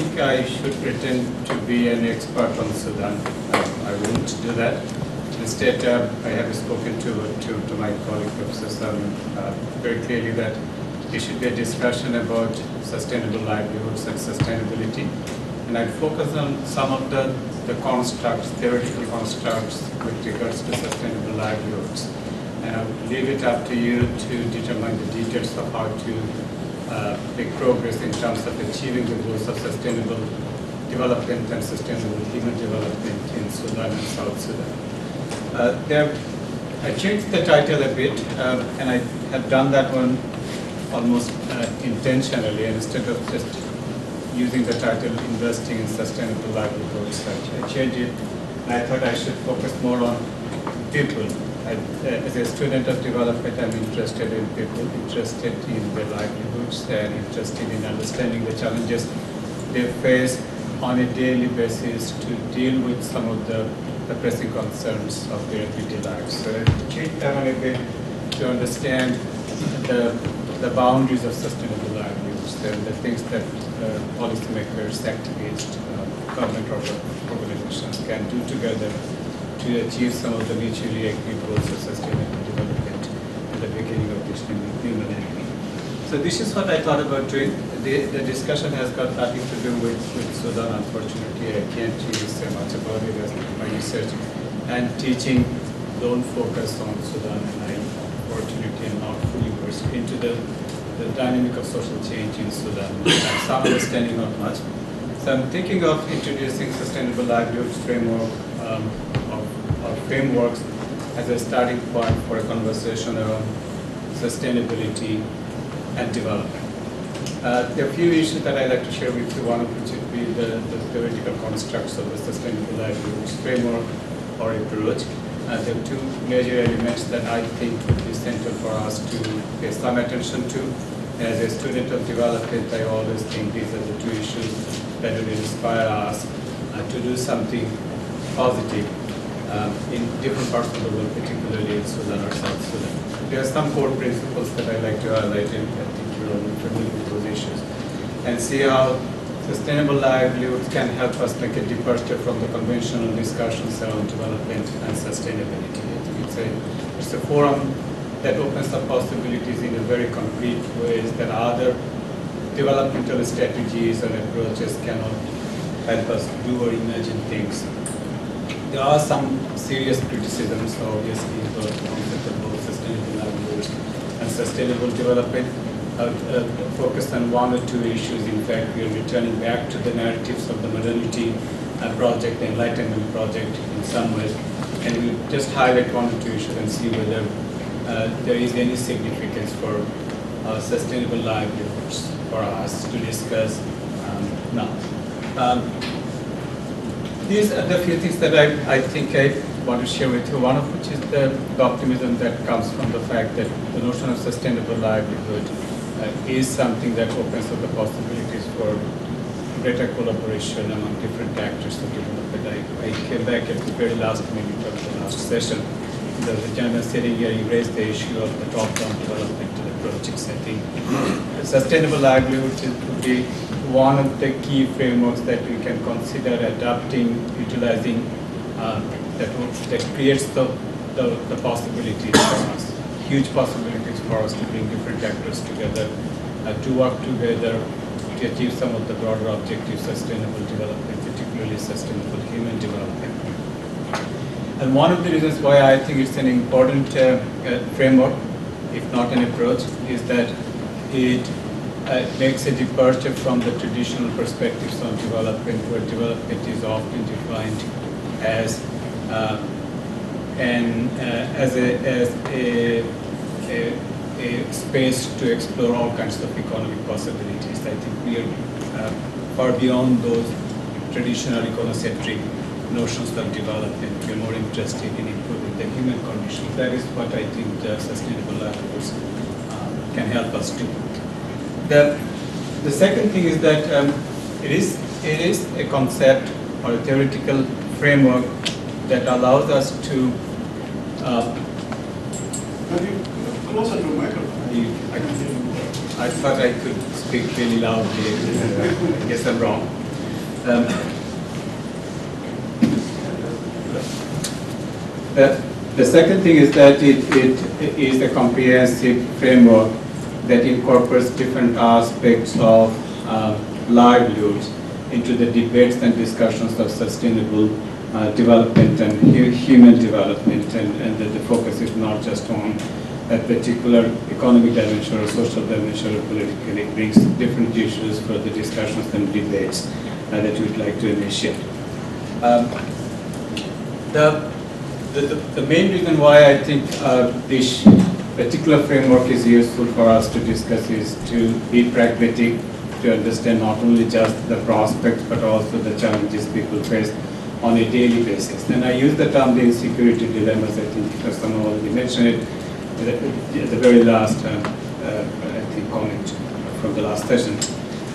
think I should pretend to be an expert on Sudan. I won't do that. Instead, I have spoken to my colleague, Professor Salman, very clearly that it should be a discussion about sustainable livelihoods and sustainability. And I'd focus on some of the constructs, theoretical constructs with regards to sustainable livelihoods. And I'll leave it up to you to determine the details of how to make progress in terms of achieving the goals of sustainable development and sustainable human development in Sudan and South Sudan. I changed the title a bit, and I have done that one almost intentionally. Instead of just using the title Investing in Sustainable Livelihoods, I changed it. I thought I should focus more on people. As a student of development, I'm interested in people, interested in their livelihoods, and interested in understanding the challenges they face on a daily basis to deal with some of the pressing concerns of their everyday lives. So I changed that one a bit to understand the boundaries of sustainable livelihoods, the things that policymakers, activists, government organizations can do together to achieve some of the mutually agreed goals of sustainable development at the beginning of this new millennium. So this is what I thought about doing. The discussion has got nothing to do with Sudan, unfortunately. I can't really say much about it as my research and teaching don't focus on Sudan, and I unfortunately am not fully versed into the dynamic of social change in Sudan. Some understanding, not much. So I'm thinking of introducing sustainable livelihoods framework or frameworks as a starting point for a conversation around sustainability and development. There are a few issues that I'd like to share with you, one of which would be the theoretical constructs of the sustainable livelihoods framework or approach. There are two major elements that I think would be central for us to pay some attention to. As a student of development, I always think these are the two issues that will inspire us to do something positive in different parts of the world, particularly in Sudan or South Sudan. There are some core principles that I like to highlight, and I think you're all familiar with those issues, and see how sustainable livelihoods can help us make a departure from the conventional discussions around development and sustainability. I think it's a forum that opens up possibilities in a very concrete ways that other developmental strategies and approaches cannot help us do or imagine things. There are some serious criticisms, obviously, about the concept of both sustainable livelihoods and sustainable development. Focused on one or two issues. In fact, we are returning back to the narratives of the modernity project, the Enlightenment project in some ways. And we'll just highlight one or two issues and see whether there is any significance for sustainable livelihoods for us to discuss now. These are the few things that I think I want to share with you, one of which is the optimism that comes from the fact that the notion of sustainable livelihood is something that opens up the possibilities for greater collaboration among different actors of development. I came back at the very last minute of the last session. There was a gentleman sitting here, he raised the issue of the top-down developmental approaches. I think sustainable livelihood would be one of the key frameworks that we can consider adapting, utilizing, that creates the possibilities for us, huge possibilities for us to bring different actors together, to work together to achieve some of the broader objectives, sustainable development, particularly sustainable human development. And one of the reasons why I think it's an important framework, if not an approach, is that it makes a departure from the traditional perspectives on development, where development is often defined as a space to explore all kinds of economic possibilities. I think we are far beyond those traditional econocentric notions of development. We are more interested in improving the human conditions. That is what I think the sustainable livelihoods can help us do. The second thing is that it is a concept or a theoretical framework that allows us to. Closer to the microphone. I thought I could speak really loudly. I guess I'm wrong. The second thing is that it is a comprehensive framework that incorporates different aspects of livelihoods into the debates and discussions of sustainable development and human development, and that the focus is not just on a particular economic dimension or social dimension or political. It brings different issues for the discussions and debates that we'd like to initiate. The main reason why I think this particular framework is useful for us to discuss is to be pragmatic, to understand not only just the prospects but also the challenges people face on a daily basis. And I use the term the insecurity dilemmas. I think someone already mentioned it at the very last I think comment from the last session.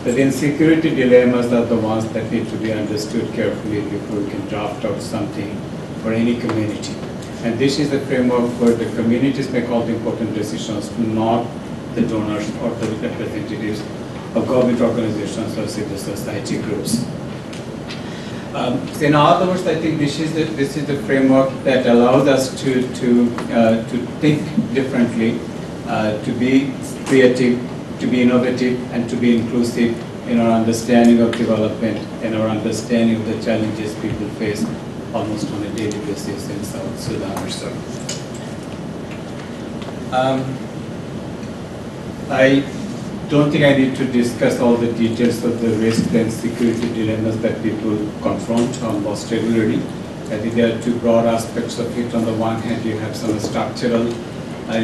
But the insecurity dilemmas are the ones that need to be understood carefully before we can draft out something for any community. And this is a framework where the communities make all the important decisions, not the donors or the representatives of government organizations or civil society groups. So in other words, I think this is the framework that allows us to think differently, to be creative, to be innovative, and to be inclusive in our understanding of development and our understanding of the challenges people face almost on a daily basis in South Sudan or so. I don't think I need to discuss all the details of the risk and security dilemmas that people confront almost regularly. I think there are two broad aspects of it. On the one hand, you have some structural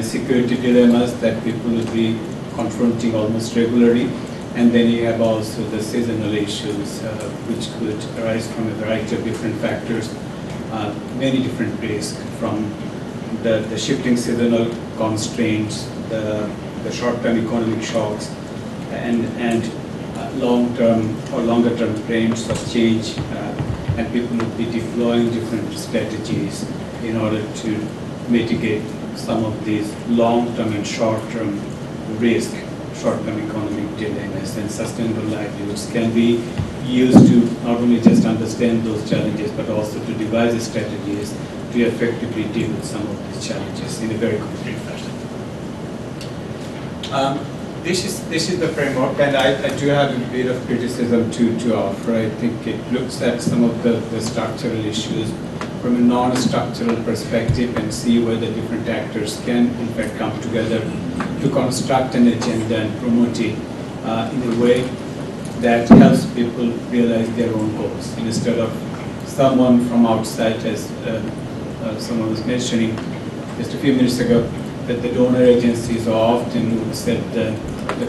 security dilemmas that people will be confronting almost regularly. And then you have also the seasonal issues, which could arise from a variety of different factors, many different risks, from the shifting seasonal constraints, the short-term economic shocks, and long-term or longer-term trends of change, and people will be deploying different strategies in order to mitigate some of these long-term and short-term risk. Short-term economic dilemmas and sustainable livelihoods can be used to not only just understand those challenges, but also to devise strategies to effectively deal with some of these challenges in a very concrete fashion. This is the framework, and I do have a bit of criticism to offer. I think it looks at some of the structural issues from a non-structural perspective and see where the different actors can in fact come together to construct an agenda and promote it in a way that helps people realize their own goals, instead of someone from outside, as someone was mentioning just a few minutes ago, that the donor agencies often would set the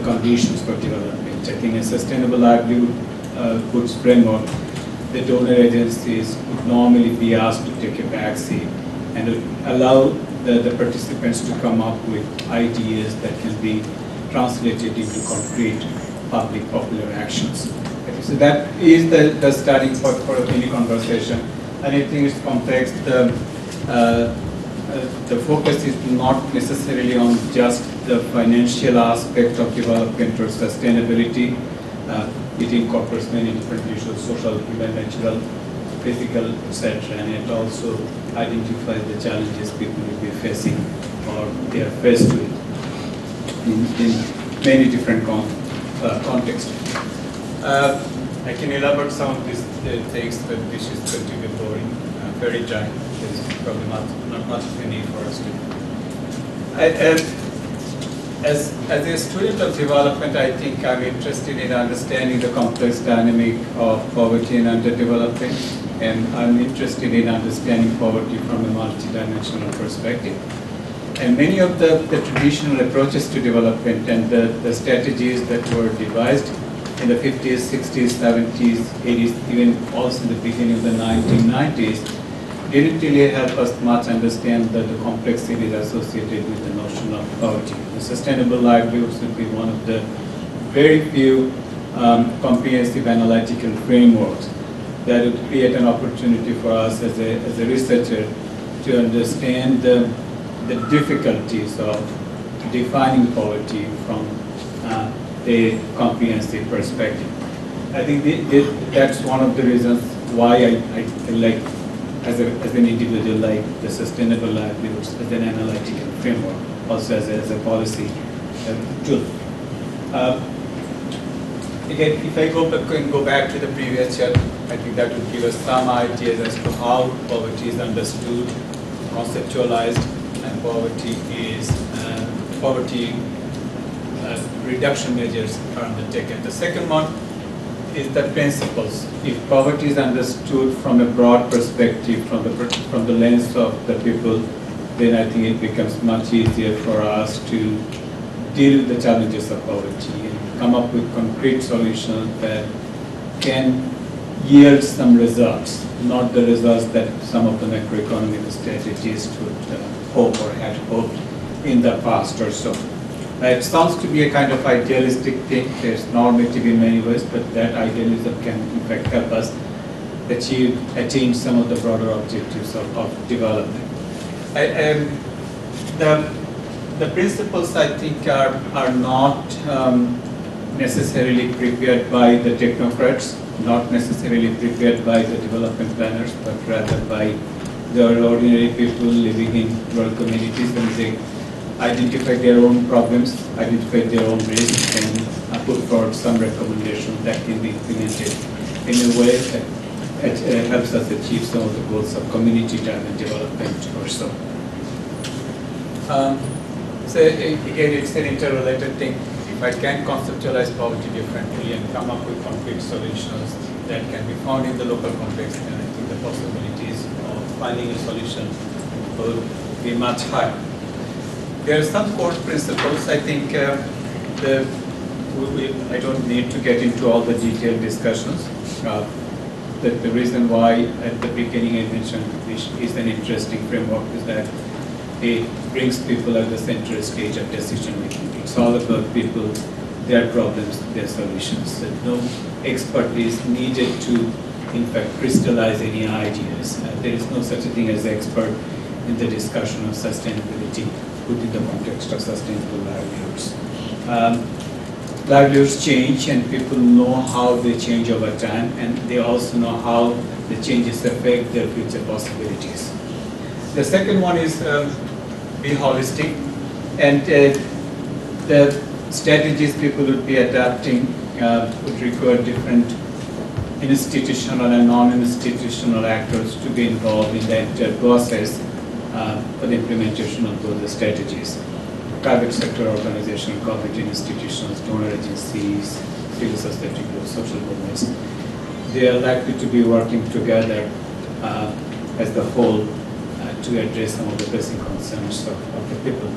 conditions for development. I think a sustainable livelihood goods framework, the donor agencies would normally be asked to take a backseat and allow the participants to come up with ideas that can be translated into concrete public popular actions. Okay, so that is the starting point for any conversation. And I think it's complex. The focus is not necessarily on just the financial aspect of development or sustainability. It incorporates many different issues: social, human, natural, physical, etc. And it also identifies the challenges people will be facing or they are faced with in many different contexts. I can elaborate some of these things, but this is going to be boring, very dry. There's probably not much of a need for us to. As a student of development, I think I'm interested in understanding the complex dynamic of poverty and underdevelopment, and I'm interested in understanding poverty from a multidimensional perspective. And many of the traditional approaches to development and the strategies that were devised in the 50s, 60s, 70s, 80s, even also in the beginning of the 1990s, didn't really help us much understand the complexities associated with the notion of poverty. The sustainable livelihoods would be one of the very few comprehensive analytical frameworks that would create an opportunity for us as a researcher to understand the difficulties of defining poverty from a comprehensive perspective. I think that's one of the reasons why I feel like, as an individual, like the sustainable livelihoods as an analytical framework, also as a policy tool. Again, if I go back to the previous chart, I think that would give us some ideas as to how poverty is understood, conceptualized, and poverty reduction measures are undertaken. The second one is the principles. If poverty is understood from a broad perspective, from the lens of the people, then I think it becomes much easier for us to deal with the challenges of poverty and come up with concrete solutions that can yield some results, not the results that some of the macroeconomic strategies would hope or had hoped in the past or so. It sounds to be a kind of idealistic thing. It's normative in many ways, but that idealism can in fact help us attain some of the broader objectives of development. The principles, I think, are not necessarily prepared by the technocrats, not necessarily prepared by the development planners, but rather by the ordinary people living in rural communities, and they identify their own problems, identify their own risks, and put forward some recommendations that can be implemented in a way that helps us achieve some of the goals of community-driven development or so. So again, it's an interrelated thing. If I can conceptualize poverty differently and come up with concrete solutions that can be found in the local context, then I think the possibilities of finding a solution will be much higher. There are some core principles. I think I don't need to get into all the detailed discussions. The reason why at the beginning I mentioned this is an interesting framework is that it brings people at the center stage of decision making. It's all about people, their problems, their solutions. That no expert is needed to, in fact, crystallize any ideas. There is no such a thing as expert in the discussion of sustainability within the context of sustainable livelihoods. Livelihoods change, and people know how they change over time, and they also know how the changes affect their future possibilities. The second one is be holistic, and the strategies people would be adapting would require different institutional and non-institutional actors to be involved in the entire process for the implementation of those strategies. Private sector organizations, government institutions, donor agencies, civil society groups, social movements, they are likely to be working together as the whole to address some of the pressing concerns of the people.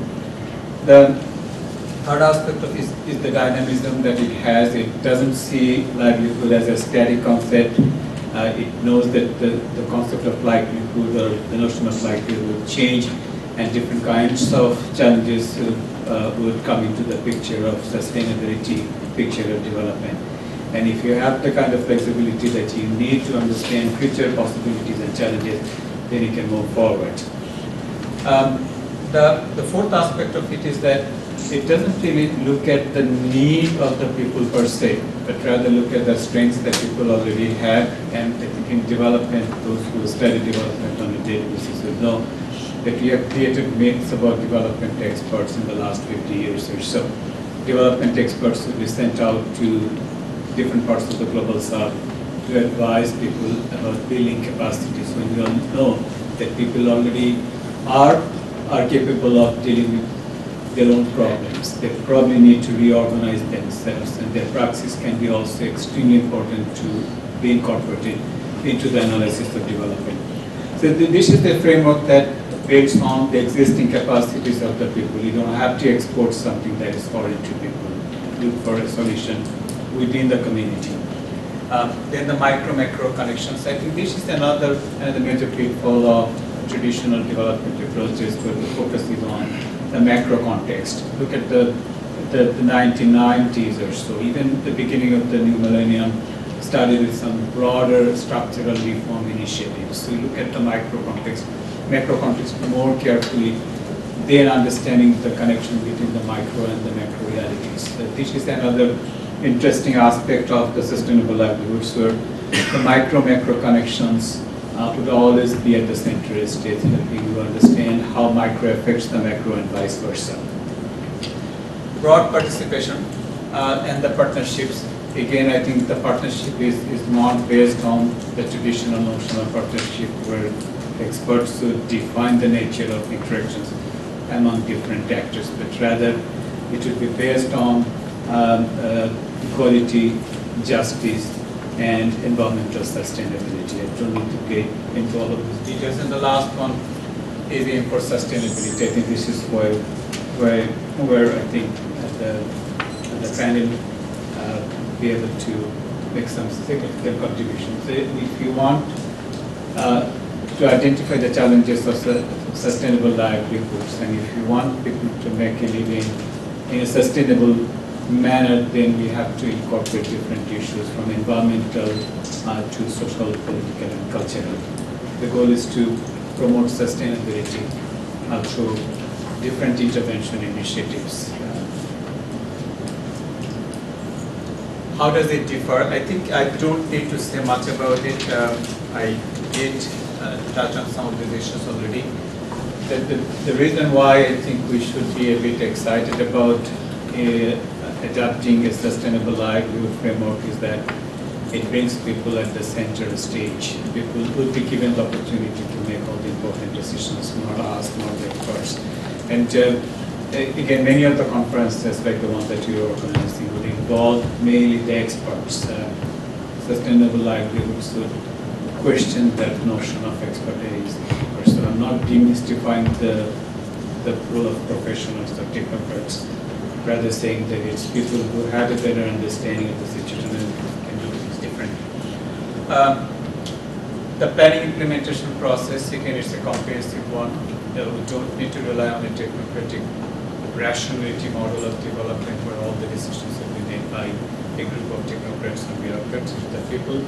The third aspect of it is the dynamism that it has. It doesn't see livelihood as a static concept. It knows that the concept of livelihood or the notion of livelihood will change, and different kinds of challenges would come into the picture of sustainability, picture of development. And if you have the kind of flexibility that you need to understand future possibilities and challenges, then you can move forward. The fourth aspect of it is that it doesn't really look at the need of the people per se, but rather look at the strengths that people already have. And I think in development, those who study development on a daily basis will know that we have created myths about development experts in the last 50 years or so. Development experts will be sent out to different parts of the global south to advise people about building capacities, when we all know that people already are capable of dealing with their own problems. They probably need to reorganize themselves, and their praxis can be also extremely important to be incorporated into the analysis of development. So this is the framework that builds on the existing capacities of the people. You don't have to export something that is foreign to people. Look for a solution within the community. Then the micro-macro connections. I think this is another major pitfall of traditional development approaches, where the focus is on the macro context. Look at the 1990s or so. Even the beginning of the new millennium started with some broader structural reform initiatives. So you look at the macro context more carefully, then understanding the connection between the micro and the macro realities. So this is another interesting aspect of the sustainable livelihoods where the micro-macro connections would always be at the center stage, helping you understand how micro affects the macro and vice versa. Broad participation and the partnerships. Again, I think the partnership is not based on the traditional notion of partnership where experts should define the nature of interactions among different actors, but rather it should be based on equality, justice, and environmental sustainability. I don't need to get into all of these details. And the last one is aim for sustainability. I think this is where I think the panel be able to make some significant contributions. So if you want to identify the challenges of sustainable livelihoods, and if you want people to make a living in a sustainable manner, then we have to incorporate different issues from environmental to social, political, and cultural. The goal is to promote sustainability through different intervention initiatives. How does it differ? I think I don't need to say much about it. I did touch on some of these issues already. The reason why I think we should be a bit excited about adapting a sustainable livelihood framework is that it brings people at the center stage. People will be given the opportunity to make all the important decisions, not us, not the experts. And again, many of the conferences, like the one that you are organizing, would involve mainly the experts. Sustainable livelihoods would question that notion of expertise. So I'm not demystifying the role of professionals or technocrats, rather saying that it's people who have a better understanding of the situation and can do things differently. The planning implementation process, again, it's a comprehensive one. We don't need to rely on a technocratic rationality model of development where all the decisions will be made by a group of technocrats and bureaucrats. It's the people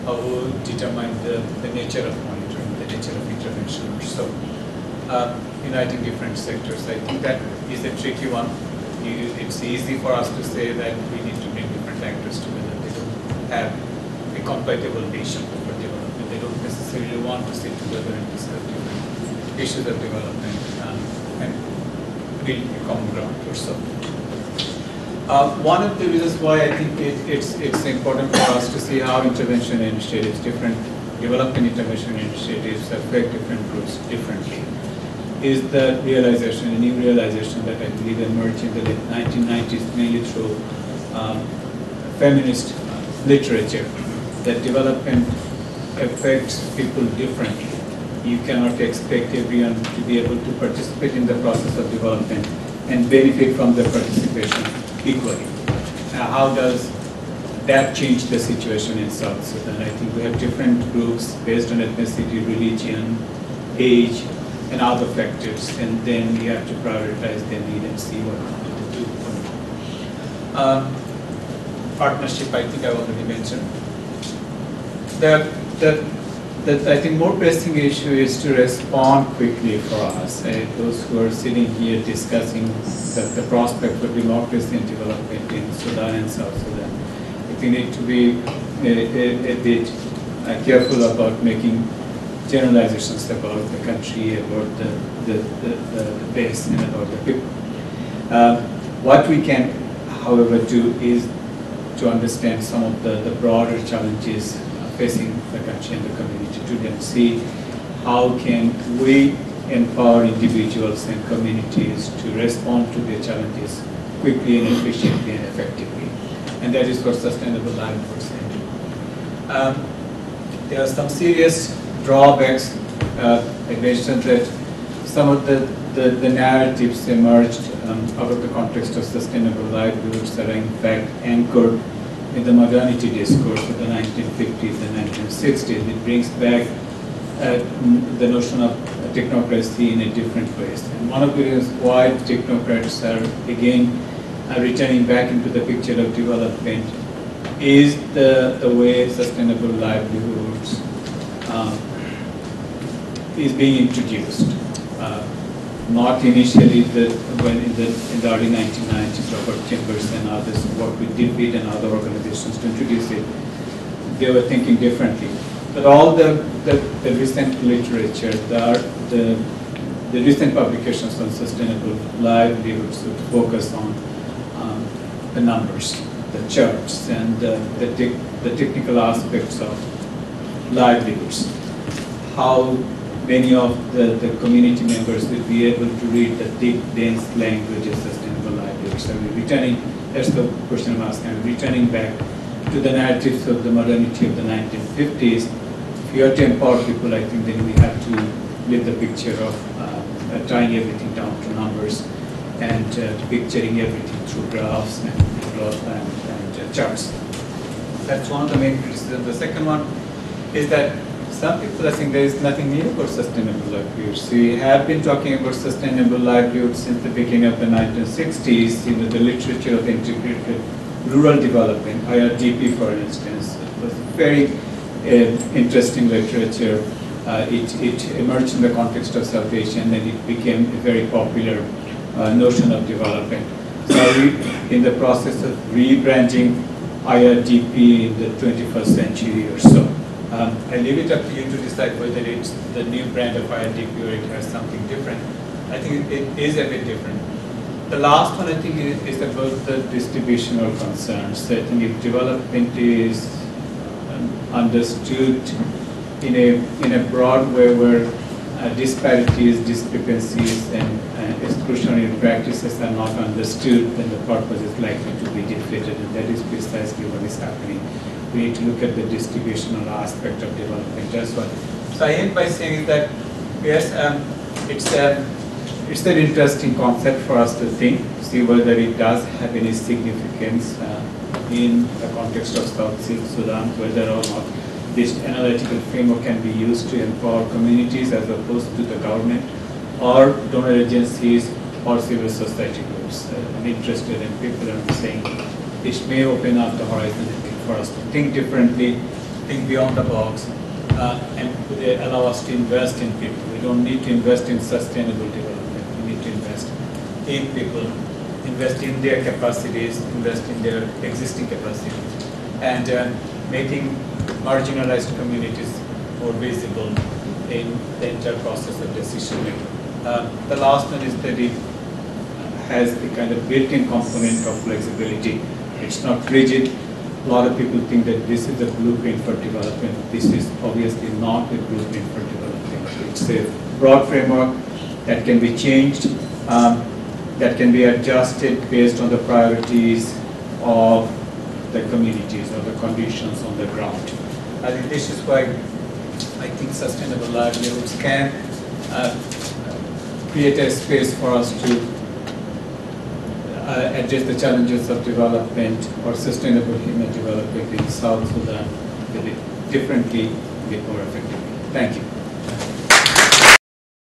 who determine the nature of monitoring, the nature of intervention. So, uniting different sectors, I think that is a tricky one. It's easy for us to say that we need to bring different actors together. They don't have a compatible vision for development. They don't necessarily want to sit together and discuss different issues of development and build a common ground or so. One of the reasons why I think it's important for us to see how intervention initiatives, different development intervention initiatives affect different groups differently, is the realization, a new realization that I believe emerged in the late 1990s, mainly through feminist literature, that development affects people differently. You cannot expect everyone to be able to participate in the process of development and benefit from the participation equally. Now, how does that change the situation in South Sudan? I think we have different groups based on ethnicity, religion, age, and other factors, and then we have to prioritize their need and see what we need to do. Partnership, I think I already mentioned. The I think more pressing issue is to respond quickly for us. Those who are sitting here discussing the prospect for democracy and development in Sudan and South Sudan, I think need to be a bit careful about making generalizations about the country, about the base, and about the people. What we can, however, do is to understand some of the broader challenges facing the country and the community to then see how can we empower individuals and communities to respond to their challenges quickly and efficiently and effectively. And that is what sustainable livelihoods do. There are some serious drawbacks. I mentioned that some of the narratives emerged out of the context of sustainable livelihoods that are in fact anchored in the modernity discourse of the 1950s and 1960s. It brings back the notion of technocracy in a different way. And one of the reasons why technocrats are again returning back into the picture of development is the way sustainable livelihoods is being introduced. not initially when in the early 1990s, Robert Chambers and others worked with DFID and other organizations to introduce it. They were thinking differently. But all the recent literature, the recent publications on sustainable livelihoods would focus on the numbers, the charts, and the technical aspects of livelihoods. How many of the community members will be able to read the deep, dense language of sustainable livelihoods. So we're returning, that's the question I'm asking, returning back to the narratives of the modernity of the 1950s. If you have to empower people, I think then we have to build the picture of tying everything down to numbers and picturing everything through graphs and charts. That's one of the main criticisms. The second one is that some people are saying there is nothing new about sustainable livelihoods. We have been talking about sustainable livelihoods since the beginning of the 1960s. You know, the literature of integrated rural development, IRDP for instance, was very interesting literature. It emerged in the context of South Asia, and then it became a very popular notion of development. So we're in the process of rebranding IRDP in the 21st century or so. I leave it up to you to decide whether it's the new brand of IRDP or it has something different. I think it is a bit different. The last one I think is about the distributional concerns. I think if development is understood in a broad way where disparities, discrepancies, and exclusionary practices are not understood, then the purpose is likely to be defeated, and that is precisely what is happening. We need to look at the distributional aspect of development as well. So I end by saying that yes, it's an interesting concept for us to think, see whether it does have any significance in the context of South Sudan, whether or not this analytical framework can be used to empower communities as opposed to the government or donor agencies or civil society groups. I'm interested in people and I'm saying this may open up the horizon for us to think differently, think beyond the box, and allow us to invest in people. We don't need to invest in sustainable development. We need to invest in people, invest in their capacities, invest in their existing capacities, and making marginalized communities more visible in the entire process of decision making. The last one is that it has a kind of built-in component of flexibility. It's not rigid. A lot of people think that this is a blueprint for development. This is obviously not a blueprint for development. It's a broad framework that can be changed, that can be adjusted based on the priorities of the communities or the conditions on the ground. I think this is why I think sustainable livelihoods can create a space for us to address the challenges of development or sustainable human development in South Sudan a bit differently, a bit more effectively. Thank you.